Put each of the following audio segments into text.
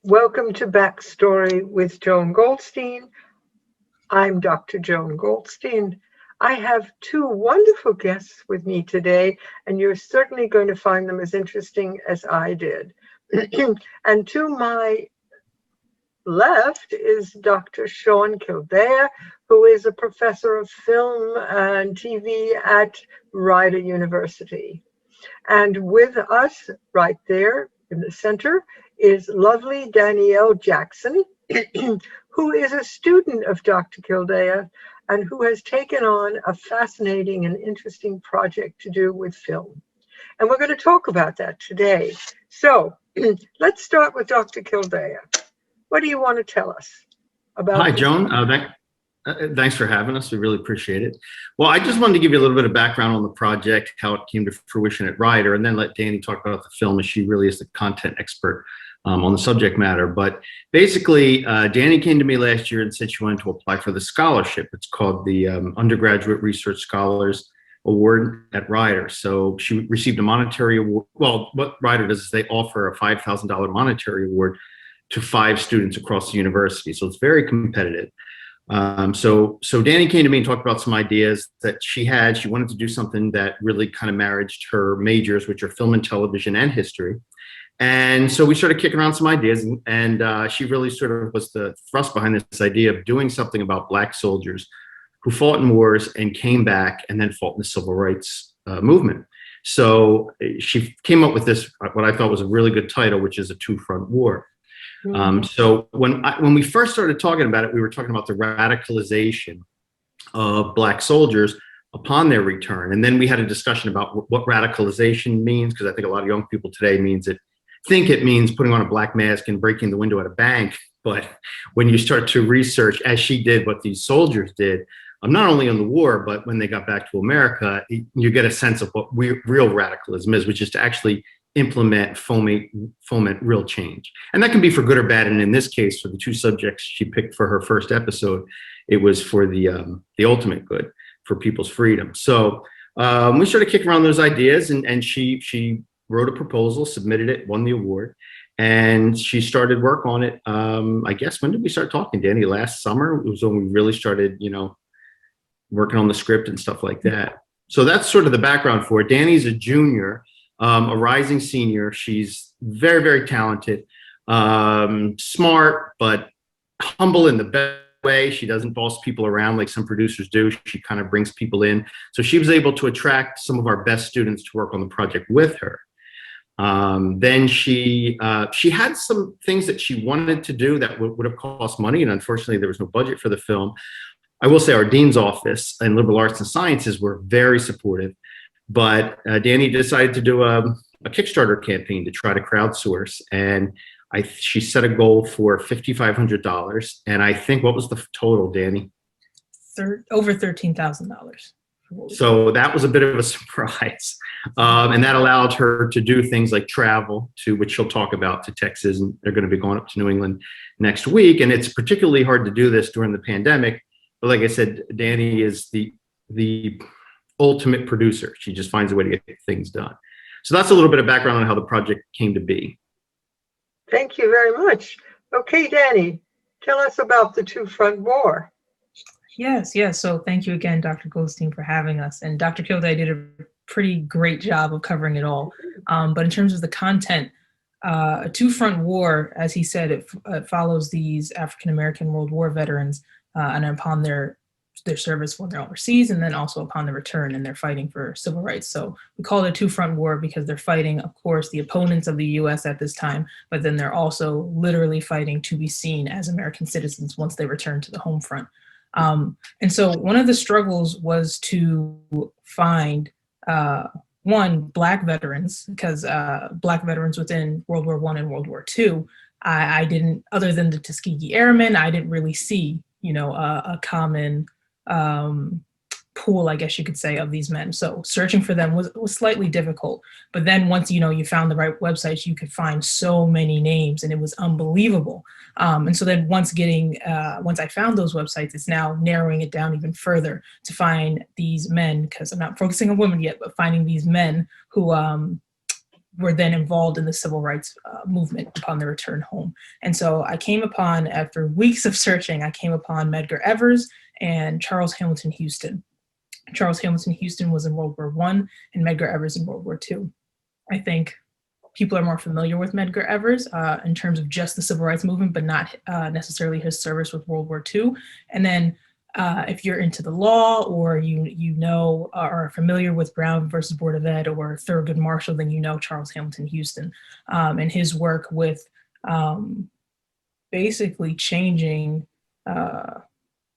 Welcome to Backstory with Joan Goldstein. I'm Dr. Joan Goldstein. I have two wonderful guests with me today, and you're certainly going to find them as interesting as I did. And to my left is Dr. Shawn Kildea, who is a professor of film and TV at Rider University. And with us right there in the center is lovely Danielle Jackson, who is a student of Dr. Kildea and who has taken on a fascinating and interesting project to do with film. And we're going to talk about that today. So let's start with Dr. Kildea. What do you want to tell us about? Hi, Joan. Thanks for having us. We really appreciate it. Well, I just wanted to give you a little bit of background on the project, how it came to fruition at Rider, and then let Danny talk about the film, as she really is the content expert on the subject matter. But basically, Danny came to me last year and said she wanted to apply for the scholarship. It's called the Undergraduate Research Scholars Award at Rider. So she received a monetary award. Well, what Rider does is they offer a $5,000 monetary award to 5 students across the university. So it's very competitive. So Danny came to me and talked about some ideas that she had. She wanted to do something that really kind of married her majors, which are film and television and history. And so we started kicking around some ideas, and she really sort of was the thrust behind this idea of doing something about Black soldiers who fought in wars and came back and then fought in the civil rights movement. So she came up with this, what I thought was a really good title, which is A Two-Front War. So when we first started talking about it, we were talking about the radicalization of Black soldiers upon their return. And then we had a discussion about what radicalization means, because I think a lot of young people today think it means putting on a black mask and breaking the window at a bank. But when you start to research, as she did, what these soldiers did, not only in the war, but when they got back to America, you get a sense of what real radicalism is, which is to actually implement, foment real change. And that can be for good or bad. And in this case, for the 2 subjects she picked for her first episode, it was for the ultimate good, for people's freedom. So we started kicking around those ideas, and she wrote a proposal, submitted it, won the award, and she started work on it. I guess, when did we start talking, Danny? Last summer? It was when we really started, working on the script and stuff like that. So that's sort of the background for it. Danny's a junior, a rising senior. She's very, very talented, smart, but humble in the best way. She doesn't boss people around like some producers do. She kind of brings people in. So she was able to attract some of our best students to work on the project with her. Then she had some things that she wanted to do that would have cost money, and unfortunately there was no budget for the film. I will say our dean's office and liberal arts and sciences were very supportive. But Danny decided to do a Kickstarter campaign to try to crowdsource, and she set a goal for $5,500. And I think, what was the total, Danny? Over $13,000. So that was a bit of a surprise, and that allowed her to do things like travel to, which she'll talk about, to Texas, and they're going to be going up to New England next week. And it's particularly hard to do this during the pandemic. But like I said, Danny is the ultimate producer. She just finds a way to get things done. So that's a little bit of background on how the project came to be. Thank you very much. Okay, Danny, tell us about the Two-Front War. Yes. So thank you again, Dr. Goldstein, for having us. And Dr. Kildea did a pretty great job of covering it all. But in terms of the content, A Two-Front War, as he said, it follows these African-American World War veterans and upon their service when they're overseas, and then also upon the return, and they're fighting for civil rights. So we call it a two-front war because they're fighting, of course, the opponents of the U.S. at this time, but then they're also literally fighting to be seen as American citizens once they return to the home front. And so one of the struggles was to find Black veterans, because Black veterans within World War I and World War II, I didn't, other than the Tuskegee Airmen, I didn't really see, a common pool, I guess you could say, of these men. So searching for them was slightly difficult. But then once, you found the right websites, you could find so many names, and it was unbelievable. And so then once I found those websites, it's now narrowing it down even further to find these men, because I'm not focusing on women yet, but finding these men who were then involved in the civil rights movement upon their return home. And so I came upon, after weeks of searching, I came upon Medgar Evers and Charles Hamilton Houston. Charles Hamilton Houston was in World War I and Medgar Evers in World War II. I think people are more familiar with Medgar Evers in terms of just the civil rights movement, but not necessarily his service with World War II. And then if you're into the law, or you know are familiar with Brown versus Board of Ed or Thurgood Marshall, then you know Charles Hamilton Houston and his work with basically changing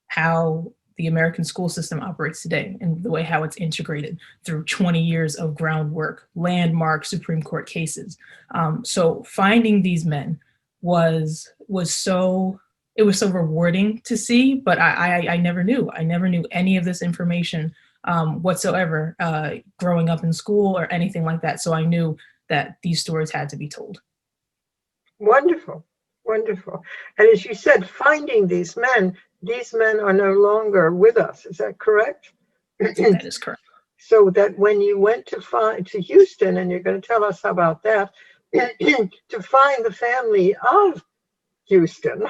how the American school system operates today and the way how it's integrated through 20 years of groundwork, landmark Supreme Court cases. So finding these men was so rewarding to see, but I never knew any of this information whatsoever growing up in school or anything like that. So I knew that these stories had to be told. Wonderful, wonderful. And as you said, finding these men are no longer with us. Is that correct? That is correct. So that when you went to Houston, and you're going to tell us about that, to find the family of Houston,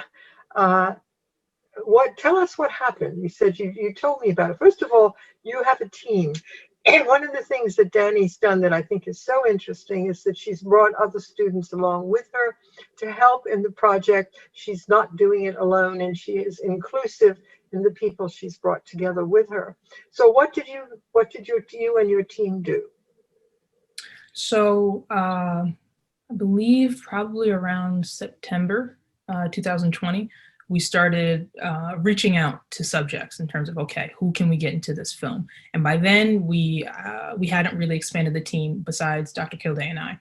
tell us what happened. You said you told me about it. First of all, you have a team. And one of the things that Danny's done that I think is so interesting is that she's brought other students along with her to help in the project. She's not doing it alone, and she is inclusive in the people she's brought together with her. So what did you and your team do? So I believe probably around September 2020, we started reaching out to subjects in terms of, okay, who can we get into this film? And by then we hadn't really expanded the team besides Dr. Kildea and I,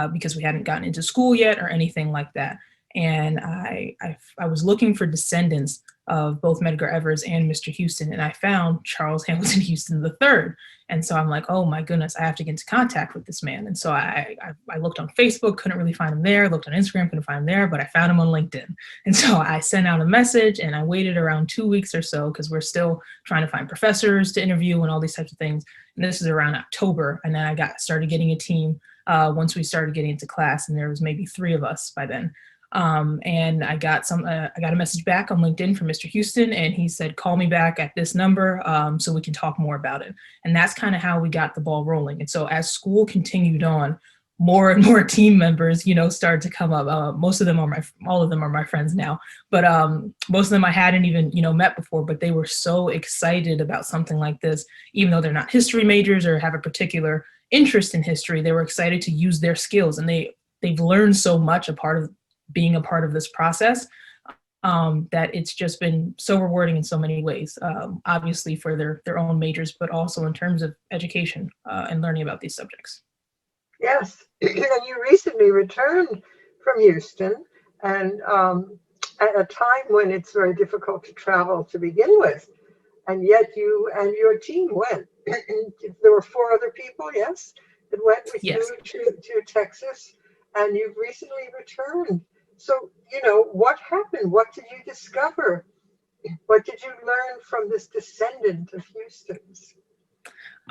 because we hadn't gotten into school yet or anything like that. And I was looking for descendants of both Medgar Evers and Mr. Houston, and I found Charles Hamilton Houston III. And so I'm like, oh my goodness, I have to get into contact with this man. And so I looked on Facebook, couldn't really find him there, looked on Instagram, couldn't find him there, but I found him on LinkedIn. And so I sent out a message, and I waited around 2 weeks or so, because we're still trying to find professors to interview and all these types of things. And this is around October. And then I started getting a team once we started getting into class, and there was maybe 3 of us by then. And I got a message back on LinkedIn from Mr. Houston, and he said, call me back at this number so we can talk more about it. And that's kind of how we got the ball rolling. And so as school continued on, more and more team members, started to come up. All of them are my friends now, but most of them I hadn't even, met before, but they were so excited about something like this, even though they're not history majors or have a particular interest in history. They were excited to use their skills, and they've learned so much being a part of this process, that it's just been so rewarding in so many ways, obviously for their own majors, but also in terms of education and learning about these subjects. Yes, and you recently returned from Houston, and at a time when it's very difficult to travel to begin with, and yet you and your team went. There were 4 other people, yes, that went with Yes. you to Texas, and you've recently returned. So, what happened? What did you discover? What did you learn from this descendant of Houston's?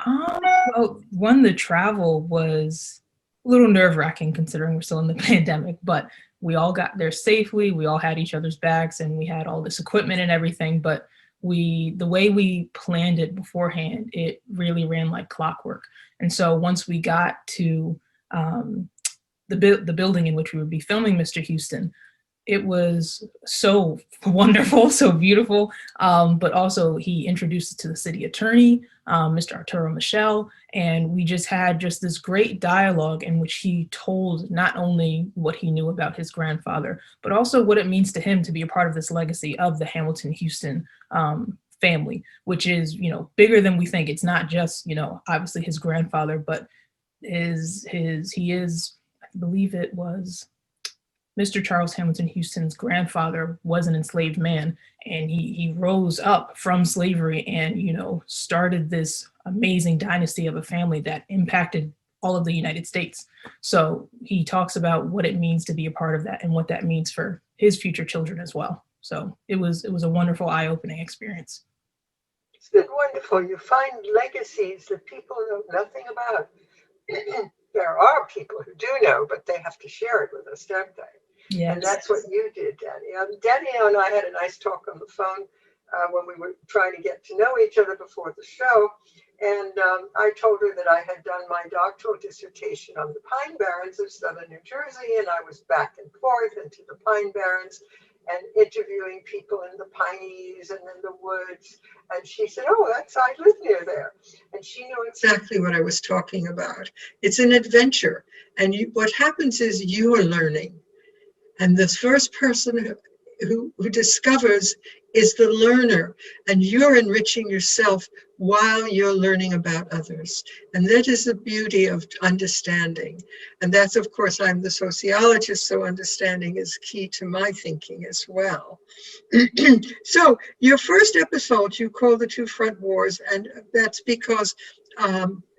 Well, the travel was a little nerve-wracking considering we're still in the pandemic, but we all got there safely. We all had each other's backs, and we had all this equipment and everything, but the way we planned it beforehand, it really ran like clockwork. And so once we got to the building in which we would be filming Mr. Houston, it was so wonderful, so beautiful, but also he introduced us to the city attorney, Mr. Arturo Michel, and we just had this great dialogue in which he told not only what he knew about his grandfather, but also what it means to him to be a part of this legacy of the Hamilton Houston family, which is, bigger than we think. It's not just, obviously his grandfather, but he is, I believe it was Mr. Charles Hamilton Houston's grandfather was an enslaved man, and he rose up from slavery and, started this amazing dynasty of a family that impacted all of the United States. So he talks about what it means to be a part of that and what that means for his future children as well. So it was a wonderful, eye-opening experience. It's been wonderful. You find legacies that people know nothing about. there are people who do know, but they have to share it with us, don't they? Yes. And that's what you did, Danny. Danielle and I had a nice talk on the phone when we were trying to get to know each other before the show. And I told her that I had done my doctoral dissertation on the Pine Barrens of southern New Jersey, and I was back and forth into the Pine Barrens and interviewing people in the Pineys and in the woods. And she said, oh, I live near there. And she knew exactly what I was talking about. It's an adventure. And what happens is you are learning. And the first person who discovers is the learner, and you're enriching yourself while you're learning about others. And that is the beauty of understanding. And that's, of course, I'm the sociologist, so understanding is key to my thinking as well. So your first episode, you call The Two Front Wars, and that's because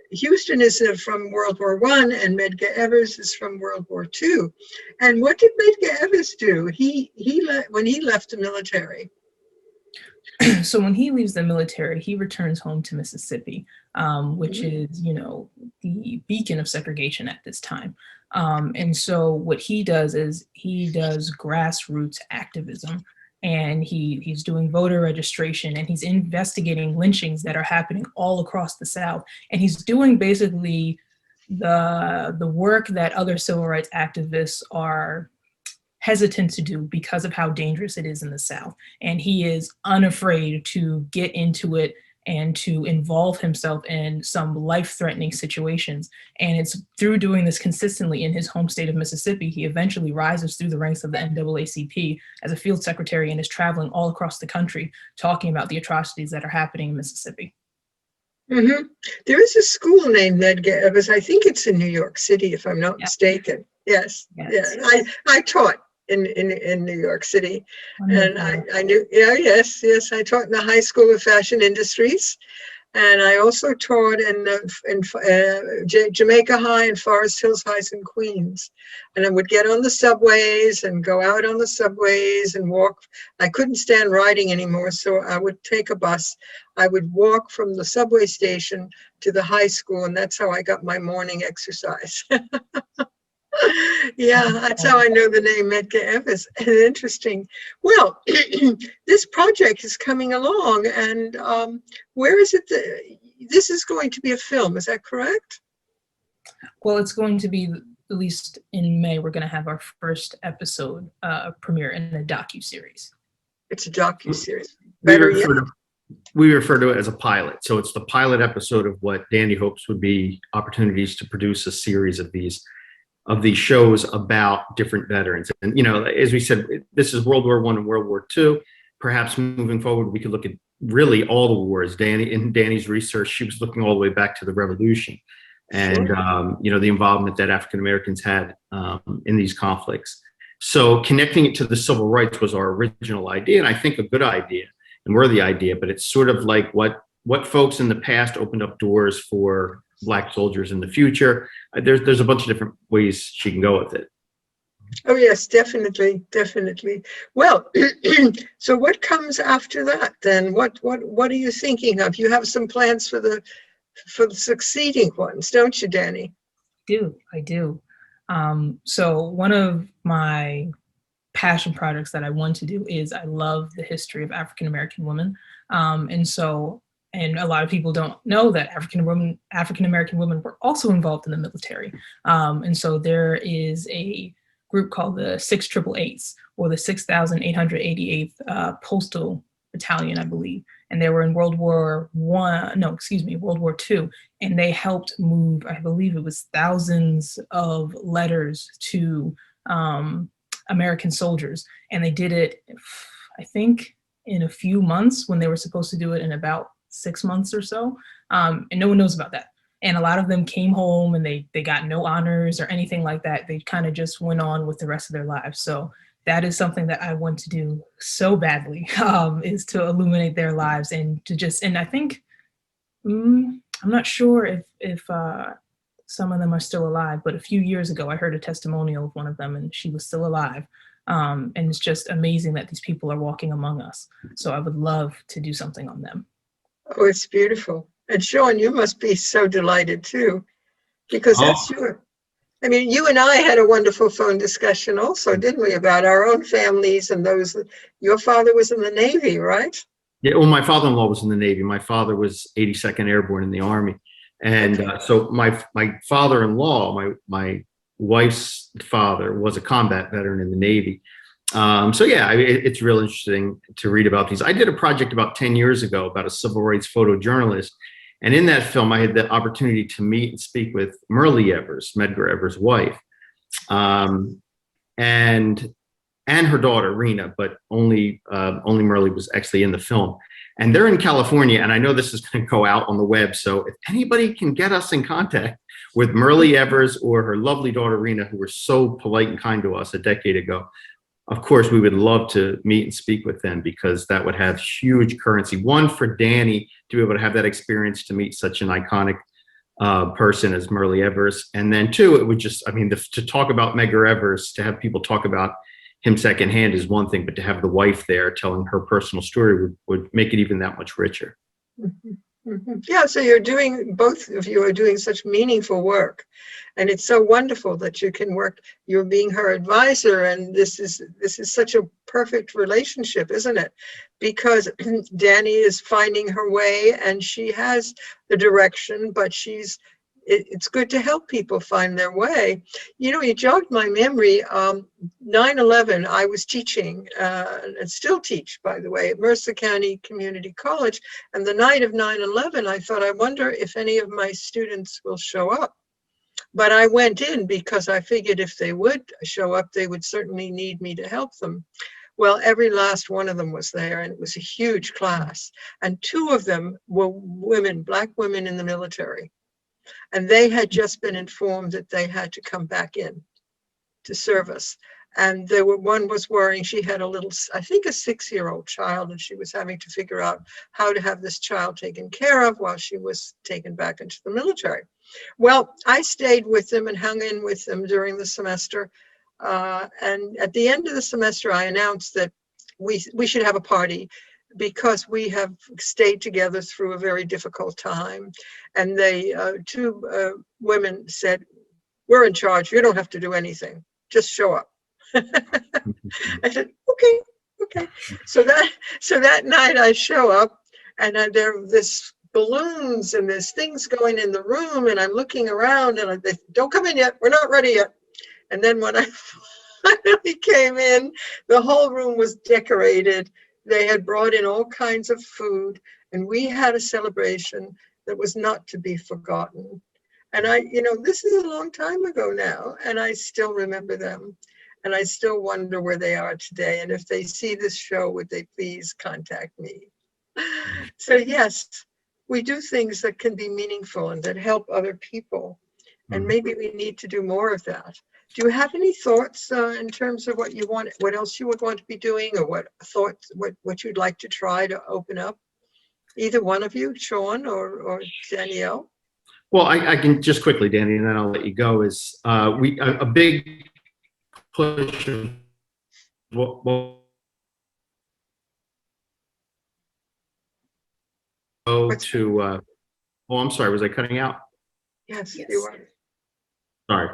Houston is from World War I, and Medka Emphasis is from World War II. And what did Medka Emphasis do? When he left the military. So when he leaves the military, he returns home to Mississippi, which is, the beacon of segregation at this time. And so what he does is he does grassroots activism, and he's doing voter registration, and he's investigating lynchings that are happening all across the South. And he's doing basically the work that other civil rights activists are hesitant to do because of how dangerous it is in the South. And he is unafraid to get into it and to involve himself in some life-threatening situations. And it's through doing this consistently in his home state of Mississippi, he eventually rises through the ranks of the NAACP as a field secretary and is traveling all across the country talking about the atrocities that are happening in Mississippi. Mm-hmm. There is a school named Medka Emphasis. I think it's in New York City, if I'm not mistaken. Yes. Yes. I taught in New York City. And I knew, yes, I taught in the High School of Fashion Industries. And I also taught in Jamaica High and Forest Hills High in Queens. And I would get on the subways and go out on the subways and walk. I couldn't stand riding anymore, so I would take a bus. I would walk from the subway station to the high school, and that's how I got my morning exercise. Yeah, that's how I know the name Medka Emphasis. Interesting. Well, this project is coming along, and where is it? This is going to be a film, is that correct? Well, it's going to be, at least in May, we're going to have our first episode premiere in a docuseries. It's a docuseries. We refer to it as a pilot. So it's the pilot episode of what Danny hopes would be opportunities to produce a series of these shows about different veterans. And, as we said, this is World War I and World War II. Perhaps moving forward, we could look at really all the wars. In Danny's research, she was looking all the way back to the Revolution and, the involvement that African-Americans had in these conflicts. So connecting it to the civil rights was our original idea, and I think a good idea and worthy idea, but it's sort of like what folks in the past opened up doors for Black soldiers in the future. There's a bunch of different ways she can go with it. Oh yes, definitely. Well, so what comes after that then? What are you thinking of? You have some plans for the succeeding ones, don't you, Danny? I do. So one of my passion projects that I want to do is I love the history of African American women, and a lot of people don't know that African American women were also involved in the military. And so there is a group called the 688s, or the 6,888th Postal Battalion, I believe. And they were in World War II. And they helped move, I believe it was thousands of letters to American soldiers. And they did it, I think, in a few months when they were supposed to do it in about 6 months or so, and no one knows about that. And a lot of them came home and they got no honors or anything like that. They kind of just went on with the rest of their lives. So that is something that I want to do so badly, is to illuminate their lives and and I think, I'm not sure if some of them are still alive, but a few years ago, I heard a testimonial of one of them and she was still alive. And it's just amazing that these people are walking among us. So I would love to do something on them. Oh, it's beautiful. And Shawn, you must be so delighted too. Because that's I mean, you and I had a wonderful phone discussion also, didn't we, about our own families and those. Your father was in the Navy, right? Yeah, well, my father-in-law was in the Navy. My father was 82nd Airborne in the Army. And so my father-in-law, my wife's father, was a combat veteran in the Navy. So yeah, I mean, it's real interesting to read about these. I did a project about 10 years ago about a civil rights photojournalist. And in that film, I had the opportunity to meet and speak with Myrlie Evers, Medgar Evers' wife, and her daughter, Rena, but only Myrlie was actually in the film. And they're in California, and I know this is going to go out on the web, so if anybody can get us in contact with Myrlie Evers or her lovely daughter, Rena, who were so polite and kind to us a decade ago, of course, we would love to meet and speak with them, because that would have huge currency. One, for Danny to be able to have that experience to meet such an iconic person as Myrlie Evers. And then two, it would just, I mean, to talk about Medgar Evers, to have people talk about him secondhand is one thing, but to have the wife there telling her personal story would make it even that much richer. Yeah, so both of you are doing such meaningful work, and it's so wonderful that you can work. You're being her advisor, and this is such a perfect relationship, isn't it? Because Danny is finding her way, and she has the direction, but it's good to help people find their way. You know, you jogged my memory. 9/11, I was teaching, and still teach, by the way, at Mercer County Community College. And the night of 9/11, I thought, I wonder if any of my students will show up. But I went in because I figured if they would show up, they would certainly need me to help them. Well, every last one of them was there, and it was a huge class. And two of them were women, Black women in the military. And they had just been informed that they had to come back in to service. And one was worrying, she had a little, I think a 6-year-old child, and she was having to figure out how to have this child taken care of while she was taken back into the military. Well, I stayed with them and hung in with them during the semester. And at the end of the semester, I announced that we should have a party, because we have stayed together through a very difficult time. And they, two women said, we're in charge. You don't have to do anything. Just show up. I said, okay. So that night I show up, and there are this balloons and there's things going in the room, and I'm looking around, and they don't come in yet. We're not ready yet. And then when I finally came in, the whole room was decorated. They had brought in all kinds of food, and we had a celebration that was not to be forgotten. And this is a long time ago now, and I still remember them, and I still wonder where they are today. And if they see this show, would they please contact me? So yes, we do things that can be meaningful and that help other people. And maybe we need to do more of that. Do you have any thoughts in terms of what else you would want to be doing, or what you'd like to try to open up? Either one of you, Shawn or Danielle? Well, I can just quickly, Danny, and then I'll let you go, is a big push of I'm sorry, was I cutting out? Yes. You are. Sorry.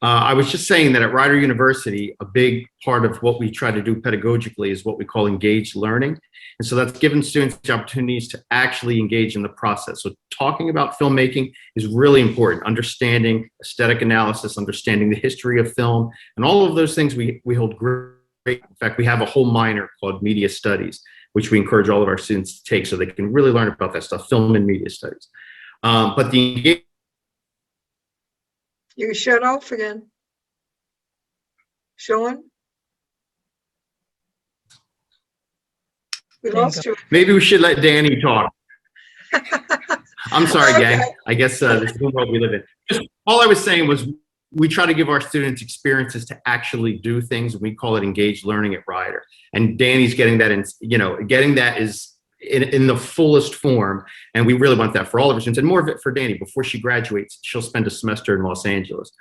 I was just saying that at Rider University, a big part of what we try to do pedagogically is what we call engaged learning. And so that's given students the opportunities to actually engage in the process. So talking about filmmaking is really important. Understanding aesthetic analysis, understanding the history of film, and all of those things we hold great. In fact, we have a whole minor called Media Studies, which we encourage all of our students to take so they can really learn about that stuff, film and media studies. But the engagement. You shut off again. Shawn? We lost you. Maybe we should let Danny talk. I'm sorry, gang. I guess this is the world we live in. Just, all I was saying was we try to give our students experiences to actually do things. We call it engaged learning at Rider. And Danny's getting that getting that is in the fullest form. And we really want that for all of our students, and more of it for Danny. Before she graduates, she'll spend a semester in Los Angeles,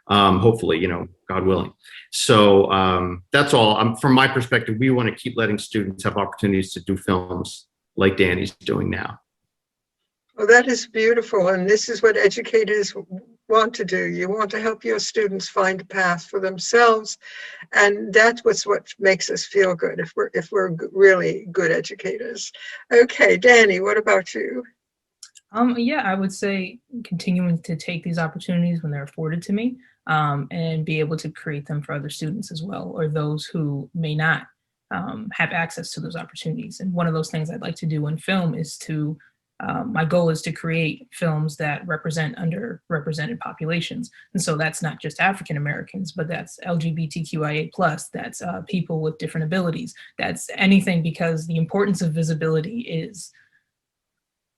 hopefully, God willing. So that's all. From my perspective, we want to keep letting students have opportunities to do films like Danny's doing now. Well, that is beautiful. And this is what educators want to do. You want to help your students find a path for themselves, and that's what makes us feel good if we're really good educators. Okay, Danny, what about you? Yeah, I would say continuing to take these opportunities when they're afforded to me, and be able to create them for other students as well, or those who may not have access to those opportunities. And one of those things I'd like to do in film is to, my goal is to create films that represent underrepresented populations. And so that's not just African Americans, but that's LGBTQIA+, that's people with different abilities, that's anything, because the importance of visibility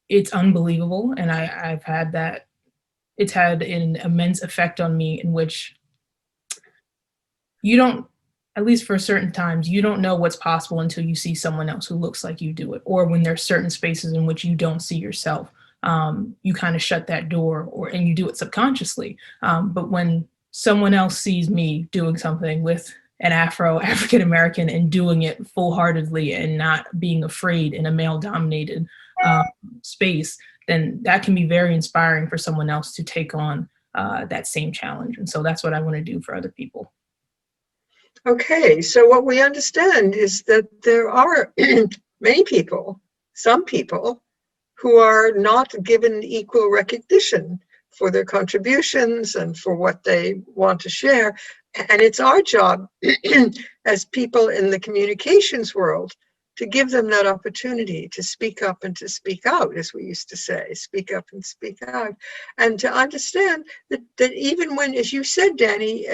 it's unbelievable. And I've had that, it's had an immense effect on me, in which you don't, at least for certain times, you don't know what's possible until you see someone else who looks like you do it. Or when there's certain spaces in which you don't see yourself, you kind of shut that door, and you do it subconsciously. But when someone else sees me doing something with an African American and doing it full-heartedly and not being afraid in a male-dominated space, then that can be very inspiring for someone else to take on that same challenge. And so that's what I want to do for other people. Okay, so what we understand is that there are many people, some people, who are not given equal recognition for their contributions and for what they want to share. And it's our job as people in the communications world to give them that opportunity to speak up and to speak out, as we used to say, speak up and speak out. And to understand that even when, as you said, Danny,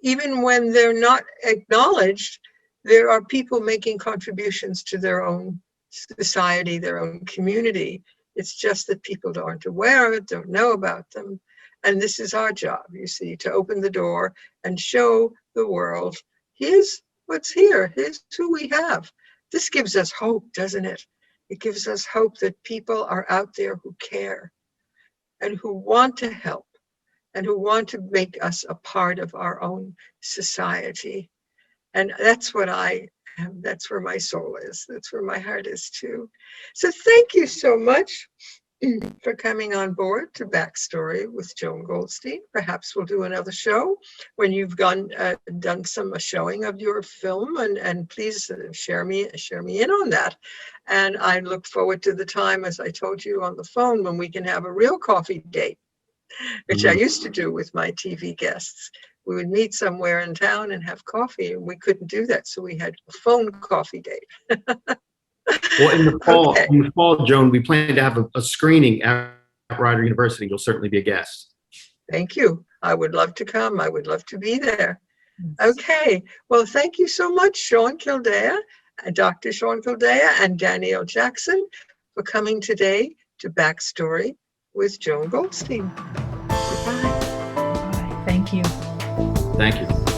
even when they're not acknowledged, there are people making contributions to their own society, their own community. It's just that people aren't aware of it, don't know about them. And this is our job, you see, to open the door and show the world, here's what's here, here's who we have. This gives us hope, doesn't it? It gives us hope that people are out there who care and who want to help and who want to make us a part of our own society. And that's what I am. That's where my soul is. That's where my heart is too. So thank you so much for coming on board to Backstory with Joan Goldstein. Perhaps we'll do another show when you've done some showing of your film, and please share me in on that. And I look forward to the time, as I told you on the phone, when we can have a real coffee date, which I used to do with my TV guests. We would meet somewhere in town and have coffee, and we couldn't do that, so we had a phone coffee date. Well, in the fall, Joan, we plan to have a screening at Rider University. You'll certainly be a guest. Thank you. I would love to come. I would love to be there. Okay. Well, thank you so much, Shawn Kildea, Dr. Shawn Kildea, and Danielle Jackson, for coming today to Backstory with Joan Goldstein. Goodbye. Thank you. Thank you.